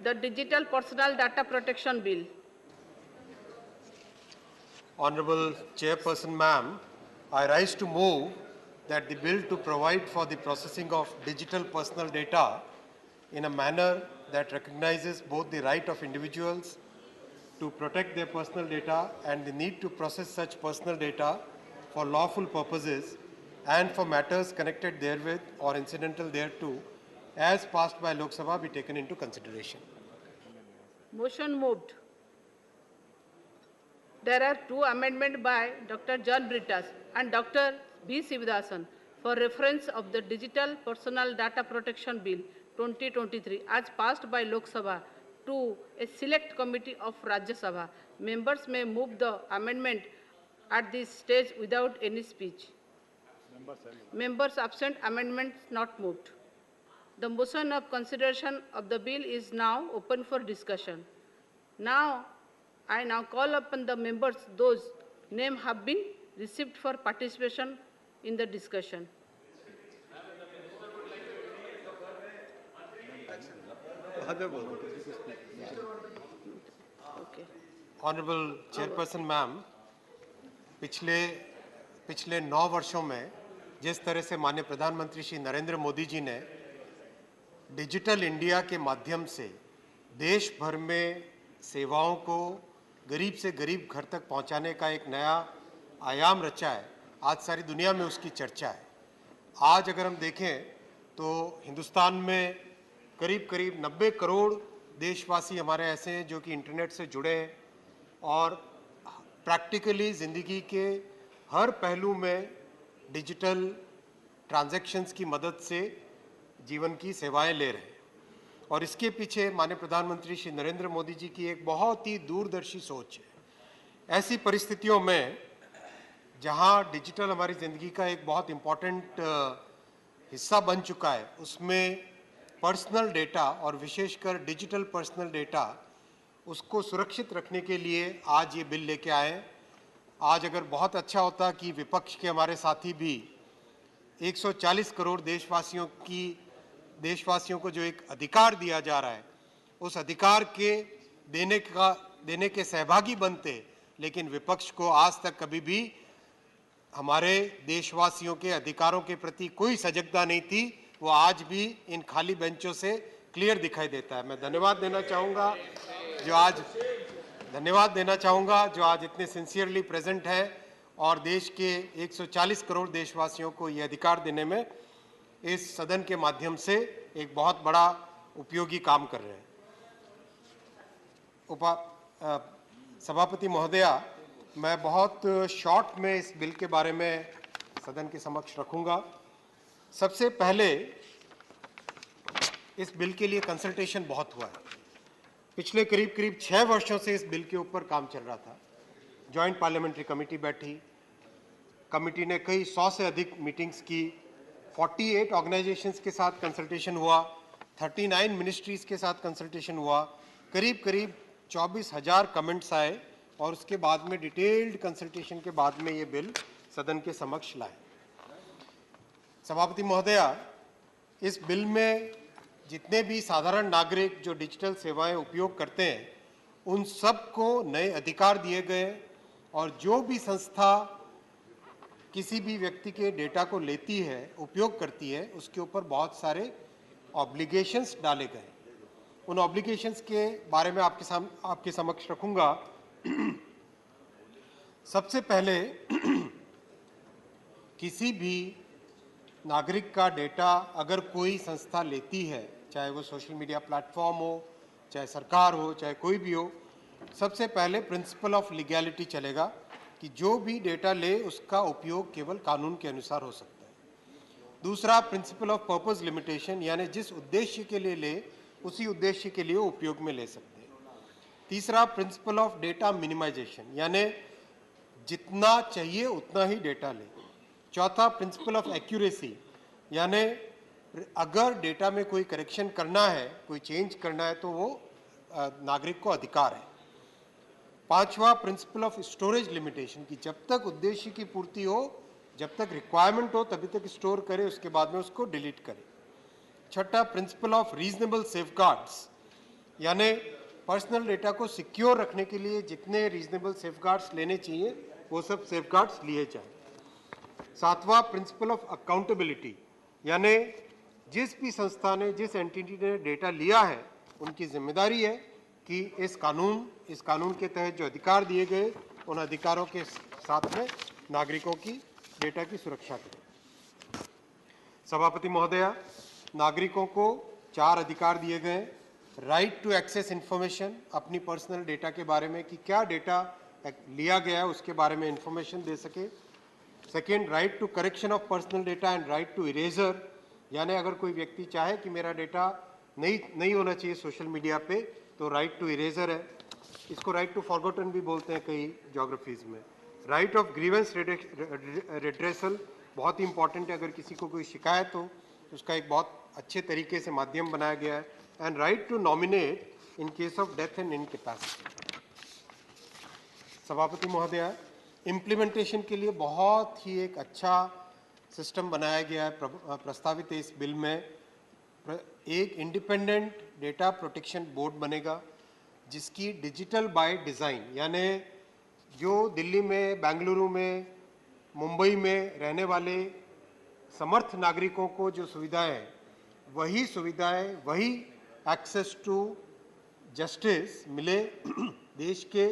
the Digital Personal Data Protection Bill. Honorable Chairperson Ma'am, I rise to move that the bill to provide for the processing of digital personal data in a manner that recognizes both the right of individuals to protect their personal data and the need to process such personal data for lawful purposes and for matters connected therewith or incidental thereto, as passed by Lok Sabha, be taken into consideration. Motion moved. There are two amendments by Dr. John Brittas and Dr. B. Sivadathan for reference of the Digital Personal Data Protection Bill 2023 as passed by Lok Sabha to a select committee of Rajya Sabha. Members may move the amendment at this stage without any speech. Members absent, amendments not moved. The motion of consideration of the bill is now open for discussion. I now call upon the members those names have been received for participation in the discussion. Okay. Honorable Chairperson Ma'am, पिछले 9 वर्षों में जिस तरह से माननीय प्रधानमंत्री श्री नरेंद्र मोदी जी ने digital India के माध्यम से देश भर में सेवाओं को गरीब से गरीब घर तक पहुंचाने का एक नया आयाम रचा है, आज सारी दुनिया में उसकी चर्चा है। आज अगर हम देखें तो हिंदुस्तान में करीब 90 करोड़ देशवासी हमारे ऐसे हैं जो कि इंटरनेट से जुड़े हैं और प्रैक्टिकली ज़िंदगी के हर पहलू में डिजिटल ट्रांजैक्शंस की मदद से जीवन की सेवाएं ले रहे हैं। और इसके पीछे माननीय प्रधानमंत्री श्री नरेंद्र मोदी जी की एक बहुत ही दूरदर्शी सोच है। ऐसी परिस्थितियों में जहां डिजिटल हमारी ज़िंदगी का एक बहुत इम्पॉर्टेंट हिस्सा बन चुका है, उसमें पर्सनल डेटा और विशेषकर डिजिटल पर्सनल डेटा उसको सुरक्षित रखने के लिए आज ये बिल लेके आए। आज अगर बहुत अच्छा होता कि विपक्ष के हमारे साथी भी 140 करोड़ देशवासियों को जो एक अधिकार दिया जा रहा है, उस अधिकार के देने के सहभागी बनते, लेकिन विपक्ष को आज तक कभी भी हमारे देशवासियों के अधिकारों के प्रति कोई सजगता नहीं थी। वो आज भी इन खाली बेंचों से क्लियर दिखाई देता है। मैं धन्यवाद देना चाहूँगा जो आज इतने सिंसियरली प्रेजेंट है और देश के 140 करोड़ देशवासियों को ये अधिकार देने में इस सदन के माध्यम से एक बहुत बड़ा उपयोगी काम कर रहे हैं। सभापति महोदया, मैं बहुत शॉर्ट में इस बिल के बारे में सदन के समक्ष रखूंगा। सबसे पहले इस बिल के लिए कंसल्टेशन बहुत हुआ है। पिछले करीब 6 वर्षों से इस बिल के ऊपर काम चल रहा था। जॉइंट पार्लियामेंट्री कमेटी बैठी, कमेटी ने कई 100 से अधिक मीटिंग्स की, 48 ऑर्गेनाइजेशंस के साथ कंसल्टेशन हुआ, 39 मिनिस्ट्रीज के साथ कंसल्टेशन हुआ, करीब 24,000 कमेंट्स आए और उसके बाद में डिटेल्ड कंसल्टेशन के बाद में ये बिल सदन के समक्ष लाए। सभापति महोदया, इस बिल में जितने भी साधारण नागरिक जो डिजिटल सेवाएं उपयोग करते हैं, उन सबको नए अधिकार दिए गए और जो भी संस्था किसी भी व्यक्ति के डेटा को लेती है, उपयोग करती है, उसके ऊपर बहुत सारे ऑब्लिगेशंस डाले गए। उन ऑब्लिगेशंस के बारे में आपके समक्ष रखूंगा। सबसे पहले किसी भी नागरिक का डेटा अगर कोई संस्था लेती है, चाहे वो सोशल मीडिया प्लेटफॉर्म हो, चाहे सरकार हो, चाहे कोई भी हो, सबसे पहले प्रिंसिपल ऑफ लीगैलिटी चलेगा कि जो भी डेटा ले उसका उपयोग केवल कानून के अनुसार हो सकता है। दूसरा, प्रिंसिपल ऑफ पर्पस लिमिटेशन, यानी जिस उद्देश्य के लिए ले उसी उद्देश्य के लिए उपयोग में ले सकते हैं। तीसरा, प्रिंसिपल ऑफ डेटा मिनिमाइजेशन, यानी जितना चाहिए उतना ही डेटा ले। चौथा, प्रिंसिपल ऑफ एक्यूरेसी, यानी अगर डेटा में कोई करेक्शन करना है, कोई चेंज करना है, तो वो नागरिक को अधिकार है। पांचवा, प्रिंसिपल ऑफ स्टोरेज लिमिटेशन, कि जब तक उद्देश्य की पूर्ति हो, जब तक रिक्वायरमेंट हो, तभी तक स्टोर करे, उसके बाद में उसको डिलीट करे। छठा, प्रिंसिपल ऑफ रीजनेबल सेफगार्ड्स, यानी पर्सनल डेटा को सिक्योर रखने के लिए जितने रीजनेबल सेफगार्ड्स लेने चाहिए वो सब सेफगार्ड्स लिए जाएं। सातवां, प्रिंसिपल ऑफ अकाउंटेबिलिटी, यानी जिस भी संस्था ने, जिस एंटिटी ने डेटा लिया है, उनकी जिम्मेदारी है कि इस कानून के तहत जो अधिकार दिए गए, उन अधिकारों के साथ में नागरिकों की डेटा की सुरक्षा करें। सभापति महोदया, नागरिकों को 4 अधिकार दिए गए। राइट टू एक्सेस इंफॉर्मेशन, अपनी पर्सनल डेटा के बारे में कि क्या डेटा लिया गया है उसके बारे में इंफॉर्मेशन दे सके। Second, right to correction of personal data and right to erasure, यानी अगर कोई व्यक्ति चाहे कि मेरा डेटा नहीं होना चाहिए सोशल मीडिया पे, तो राइट टू इरेजर है। इसको राइट टू फॉरगॉटन भी बोलते हैं कई ज्योग्राफीज में। राइट ऑफ ग्रीवेंस रिड्रेसल बहुत ही इंपॉर्टेंट है, अगर किसी को कोई शिकायत हो तो उसका एक बहुत अच्छे तरीके से माध्यम बनाया गया है। And right to nominate in case of death and incapacity. सभापति महोदया, इम्प्लीमेंटेशन के लिए बहुत ही एक अच्छा सिस्टम बनाया गया है प्रस्तावित इस बिल में। एक इंडिपेंडेंट डेटा प्रोटेक्शन बोर्ड बनेगा जिसकी डिजिटल बाय डिज़ाइन, यानी जो दिल्ली में, बेंगलुरु में, मुंबई में रहने वाले समर्थ नागरिकों को जो सुविधाएं हैं, वही एक्सेस टू जस्टिस मिले देश के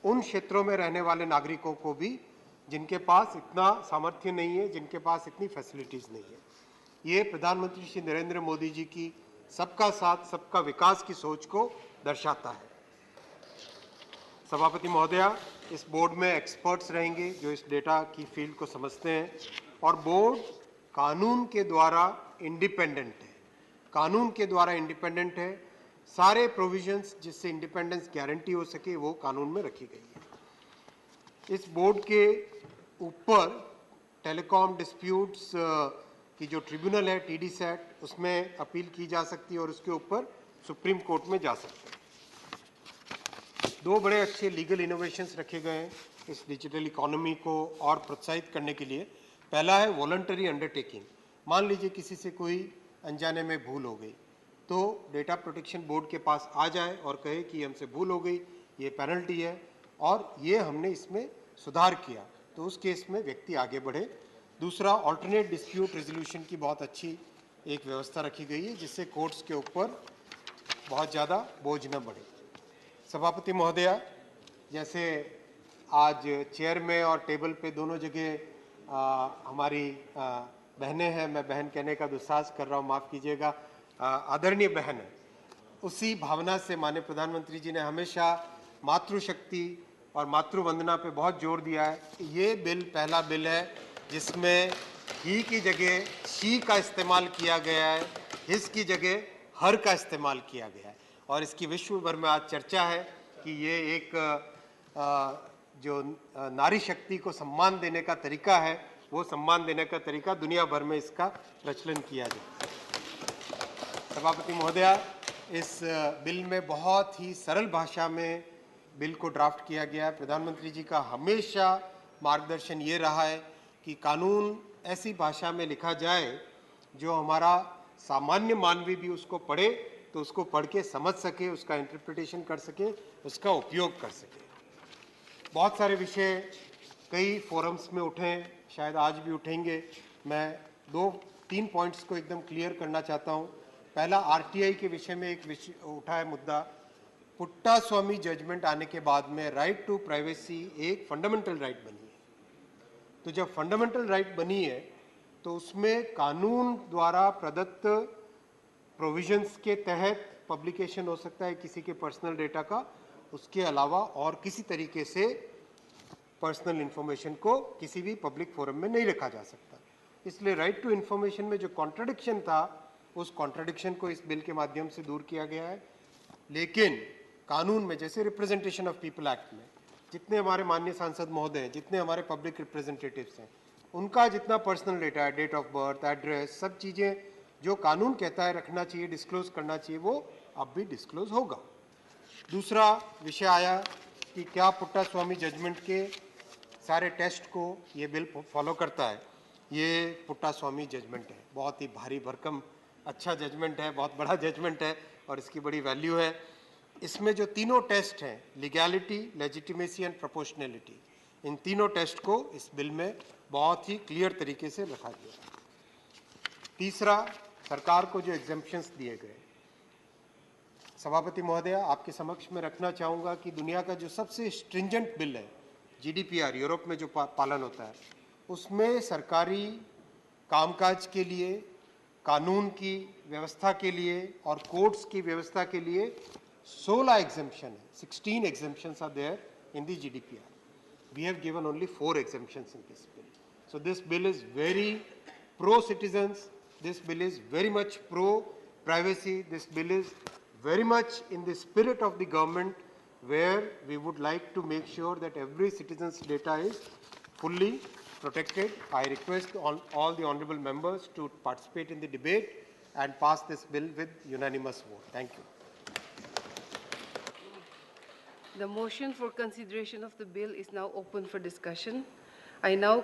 उन क्षेत्रों में रहने वाले नागरिकों को भी जिनके पास इतना सामर्थ्य नहीं है, जिनके पास इतनी फैसिलिटीज़ नहीं है। ये प्रधानमंत्री श्री नरेंद्र मोदी जी की सबका साथ सबका विकास की सोच को दर्शाता है। सभापति महोदया, इस बोर्ड में एक्सपर्ट्स रहेंगे जो इस डेटा की फील्ड को समझते हैं, और बोर्ड कानून के द्वारा इंडिपेंडेंट है। सारे प्रोविजंस जिससे इंडिपेंडेंस गारंटी हो सके वो कानून में रखी गई है। इस बोर्ड के ऊपर टेलीकॉम डिस्प्यूट्स की जो ट्रिब्यूनल है TDSAT, उसमें अपील की जा सकती है और उसके ऊपर सुप्रीम कोर्ट में जा सकती है। 2 बड़े अच्छे लीगल इनोवेशंस रखे गए हैं इस डिजिटल इकोनॉमी को और प्रोत्साहित करने के लिए। पहला है वॉलंटरी अंडरटेकिंग। मान लीजिए किसी से कोई अनजाने में भूल हो गई, तो डेटा प्रोटेक्शन बोर्ड के पास आ जाए और कहे कि हमसे भूल हो गई, ये पेनल्टी है और ये हमने इसमें सुधार किया, तो उस केस में व्यक्ति आगे बढ़े। दूसरा, ऑल्टरनेट डिस्प्यूट रेजोल्यूशन की बहुत अच्छी एक व्यवस्था रखी गई है जिससे कोर्ट्स के ऊपर बहुत ज़्यादा बोझ न बढ़े। सभापति महोदया, जैसे आज चेयर में और टेबल पे दोनों जगह हमारी बहनें हैं, मैं बहन कहने का दुस्साहस कर रहा हूँ, माफ़ कीजिएगा, आदरणीय बहन है, उसी भावना से माननीय प्रधानमंत्री जी ने हमेशा मातृशक्ति और मातृवंदना पे बहुत जोर दिया है। ये बिल पहला बिल है जिसमें ही की जगह शी का इस्तेमाल किया गया है, हिस की जगह हर का इस्तेमाल किया गया है, और इसकी विश्व भर में आज चर्चा है कि ये एक जो नारी शक्ति को सम्मान देने का तरीका है, वो सम्मान देने का तरीका दुनिया भर में इसका प्रचलन किया जाए। सभापति महोदया, इस बिल में बहुत ही सरल भाषा में बिल को ड्राफ्ट किया गया है। प्रधानमंत्री जी का हमेशा मार्गदर्शन ये रहा है कि कानून ऐसी भाषा में लिखा जाए जो हमारा सामान्य मानवी भी उसको पढ़े तो उसको पढ़ के समझ सके, उसका इंटरप्रिटेशन कर सके, उसका उपयोग कर सके। बहुत सारे विषय कई फोरम्स में उठे, शायद आज भी उठेंगे। मैं 2-3 पॉइंट्स को एकदम क्लियर करना चाहता हूँ। पहला, RTI के विषय में एक विषय उठा है मुद्दा। पुट्टा स्वामी जजमेंट आने के बाद में राइट टू प्राइवेसी एक फंडामेंटल राइट बनी है। तो जब फंडामेंटल राइट बनी है तो उसमें कानून द्वारा प्रदत्त प्रोविजंस के तहत पब्लिकेशन हो सकता है किसी के पर्सनल डेटा का, उसके अलावा और किसी तरीके से पर्सनल इंफॉर्मेशन को किसी भी पब्लिक फोरम में नहीं रखा जा सकता। इसलिए राइट टू इंफॉर्मेशन में जो कॉन्ट्रडिक्शन था, उस कॉन्ट्रडिक्शन को इस बिल के माध्यम से दूर किया गया है। लेकिन कानून में, जैसे रिप्रेजेंटेशन ऑफ पीपल एक्ट में जितने हमारे माननीय सांसद महोदय हैं, जितने हमारे पब्लिक रिप्रेजेंटेटिव्स हैं, उनका जितना पर्सनल डेटा है, डेट ऑफ बर्थ, एड्रेस, सब चीज़ें जो कानून कहता है रखना चाहिए, डिस्क्लोज करना चाहिए, वो अब भी डिस्क्लोज होगा। दूसरा विषय आया कि क्या पुट्टा स्वामी जजमेंट के सारे टेस्ट को ये बिल फॉलो करता है। ये पुट्टा स्वामी जजमेंट है, बहुत ही भारी भरकम अच्छा जजमेंट है, बहुत बड़ा जजमेंट है और इसकी बड़ी वैल्यू है। इसमें जो तीनों टेस्ट हैं, लीगैलिटी, लेजिटिमेसी एंड प्रोपोर्शनैलिटी, इन तीनों टेस्ट को इस बिल में बहुत ही क्लियर तरीके से रखा गया। तीसरा, सरकार को जो एग्जेम्पशंस दिए गए, सभापति महोदय आपके समक्ष में रखना चाहूँगा कि दुनिया का जो सबसे स्ट्रिंजेंट बिल है, GDPR, यूरोप में जो पालन होता है, उसमें सरकारी कामकाज के लिए, कानून की व्यवस्था के लिए और कोर्ट्स की व्यवस्था के लिए 16 एग्जेम्पशन है। 16 exemptions are there in the GDPR. We have given only 4 exemptions in this bill. So this bill is very pro-citizens. This bill is very much pro-privacy. This bill is very much in the spirit of the government, where we would like to make sure that every citizen's data is fully protected. I request all the honorable members to participate in the debate and pass this bill with unanimous vote. Thank you. The motion for consideration of the bill is now open for discussion. I now